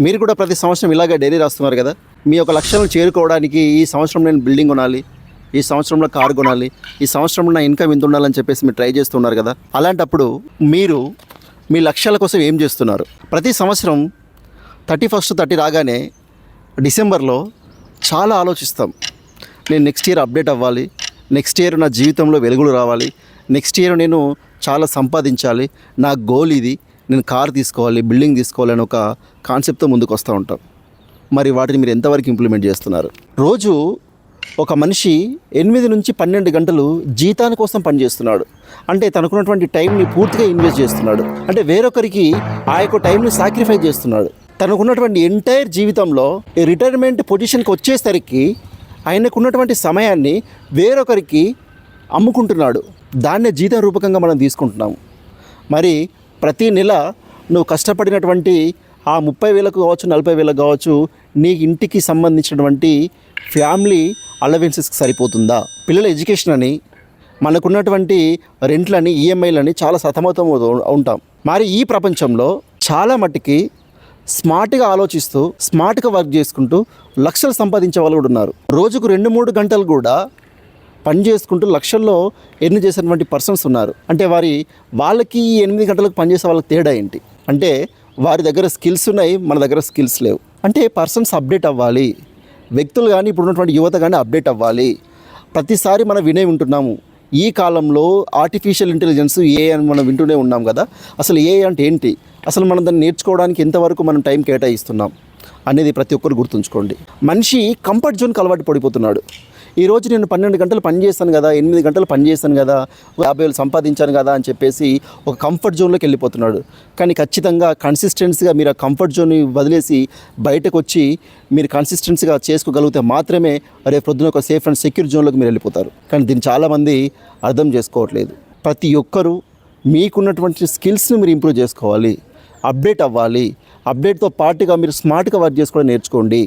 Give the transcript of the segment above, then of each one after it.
మీరు కూడా ప్రతి సంవత్సరం ఇలాగే డైరీ రాస్తున్నారు కదా. మీ యొక్క లక్ష్యాలను చేరుకోవడానికి ఈ సంవత్సరం నేను బిల్డింగ్ కొనాలి, ఈ సంవత్సరంలో కారు కొనాలి, ఈ సంవత్సరంలో నా ఇన్కమ్ ఇంత ఉండాలని చెప్పేసి మీరు ట్రై చేస్తున్నారు కదా. అలాంటప్పుడు మీరు మీ లక్ష్యాల కోసం ఏం చేస్తున్నారు? ప్రతి సంవత్సరం 31 రాగానే డిసెంబర్లో చాలా ఆలోచిస్తాం. నేను నెక్స్ట్ ఇయర్ అప్డేట్ అవ్వాలి, నెక్స్ట్ ఇయర్ నా జీవితంలో వెలుగులు రావాలి, నెక్స్ట్ ఇయర్ నేను చాలా సంపాదించాలి, నా గోల్ ఇది, నేను కార్ తీసుకోవాలి, బిల్డింగ్ తీసుకోవాలి అని ఒక కాన్సెప్ట్తో ముందుకు వస్తూ ఉంటాం. మరి వాటిని మీరు ఎంతవరకు ఇంప్లిమెంట్ చేస్తున్నారు? రోజు ఒక మనిషి 8 నుంచి 12 గంటలు జీతాని కోసం పనిచేస్తున్నాడు. అంటే తనకున్నటువంటి టైంని పూర్తిగా ఇన్వెస్ట్ చేస్తున్నాడు. అంటే వేరొకరికి ఆ యొక్క టైంని సాక్రిఫైస్ చేస్తున్నాడు. తనకున్నటువంటి ఎంటైర్ జీవితంలో రిటైర్మెంట్ పొజిషన్కి వచ్చేసరికి ఆయనకున్నటువంటి సమయాన్ని వేరొకరికి అమ్ముకుంటున్నాడు. దాన్నే జీతం రూపకంగా మనం తీసుకుంటున్నాము. మరి ప్రతి నెల నువ్వు కష్టపడినటువంటి ఆ 30,000 కావచ్చు, 40,000 కావచ్చు, నీ ఇంటికి సంబంధించినటువంటి ఫ్యామిలీ అలవెన్సెస్కి సరిపోతుందా? పిల్లల ఎడ్యుకేషన్ అని, మనకున్నటువంటి రెంట్లని, ఈఎంఐలని చాలా సతమతం ఉంటాం. మరి ఈ ప్రపంచంలో చాలా మట్టుకి స్మార్ట్గా ఆలోచిస్తూ స్మార్ట్గా వర్క్ చేసుకుంటూ లక్షలు సంపాదించే వాళ్ళు కూడా ఉన్నారు. రోజుకు 2-3 గంటలు కూడా పని చేసుకుంటూ లక్షల్లో ఎర్న్ చేసినటువంటి పర్సన్స్ ఉన్నారు. అంటే వాళ్ళకి 8 గంటలకు పనిచేసే వాళ్ళకి తేడా ఏంటి అంటే, వారి దగ్గర స్కిల్స్ ఉన్నాయి, మన దగ్గర స్కిల్స్ లేవు. అంటే పర్సన్స్ అప్డేట్ అవ్వాలి, వ్యక్తులు కానీ ఇప్పుడు ఉన్నటువంటి యువత కానీ అప్డేట్ అవ్వాలి. ప్రతిసారి మనం వినే ఉంటున్నాము, ఈ కాలంలో ఆర్టిఫిషియల్ ఇంటెలిజెన్స్ ఏఐ అని మనం వింటూనే ఉన్నాం కదా. అసలు ఏఐ అంటే ఏంటి, అసలు మనం దాన్ని నేర్చుకోవడానికి ఎంతవరకు మనం టైం కేటాయిస్తున్నాం అనేది ప్రతి ఒక్కరు గుర్తుంచుకోండి. మనిషి కంఫర్ట్ జోన్కి అలవాటు పడిపోతున్నాడు. ఈరోజు నేను 12 గంటలు పని చేస్తాను కదా, 8 గంటలు పని చేస్తాను కదా, 50,000 సంపాదించాను కదా అని చెప్పేసి ఒక కంఫర్ట్ జోన్లోకి వెళ్ళిపోతున్నాడు. కానీ ఖచ్చితంగా కన్సిస్టెన్సీగా మీరు ఆ కంఫర్ట్ జోన్ని వదిలేసి బయటకు వచ్చి మీరు కన్సిస్టెన్సీగా చేసుకోగలిగితే మాత్రమే రేపు పొద్దున ఒక సేఫ్ అండ్ సెక్యూర్ జోన్లోకి మీరు వెళ్ళిపోతారు. కానీ దీన్ని చాలామంది అర్థం చేసుకోవట్లేదు. ప్రతి ఒక్కరూ మీకున్నటువంటి స్కిల్స్ని మీరు ఇంప్రూవ్ చేసుకోవాలి, అప్డేట్ అవ్వాలి. అప్డేట్తో పాటుగా మీరు స్మార్ట్గా వర్క్ చేసుకోవడం నేర్చుకోండి.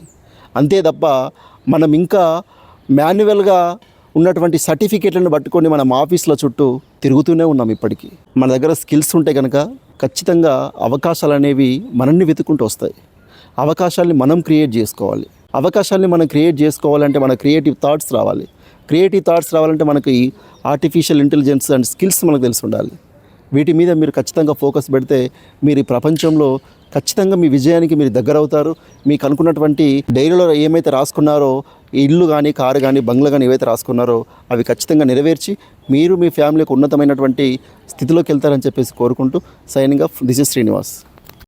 అంతే తప్ప మనం ఇంకా మాన్యువల్గా ఉన్నటువంటి సర్టిఫికేట్లను పట్టుకొని మనం ఆఫీస్ల చుట్టూ తిరుగుతూనే ఉన్నాం. ఇప్పటికీ మన దగ్గర స్కిల్స్ ఉంటే కనుక ఖచ్చితంగా అవకాశాలు అనేవి మనల్ని వెతుక్కుంటూ వస్తాయి. అవకాశాలని మనం క్రియేట్ చేసుకోవాలి. అవకాశాలని మనం క్రియేట్ చేసుకోవాలంటే మన క్రియేటివ్ థాట్స్ రావాలి. క్రియేటివ్ థాట్స్ రావాలంటే మనకి ఆర్టిఫిషియల్ ఇంటెలిజెన్స్ అండ్ స్కిల్స్ మనకు తెలిసి ఉండాలి. వీటి మీద మీరు ఖచ్చితంగా ఫోకస్ పెడితే మీరు ఈ ప్రపంచంలో ఖచ్చితంగా మీ విజయానికి మీరు దగ్గర అవుతారు. మీకు అనుకున్నటువంటి డైరీలో ఏమైతే రాసుకున్నారో, ఇల్లు కానీ, కారు కానీ, బంగ్లా కానీ ఏవైతే రాసుకున్నారో అవి ఖచ్చితంగా నెరవేర్చి మీరు మీ ఫ్యామిలీకి ఉన్నతమైనటువంటి స్థితిలోకి వెళ్తారని చెప్పేసి కోరుకుంటూ signing off. This is Srinivas.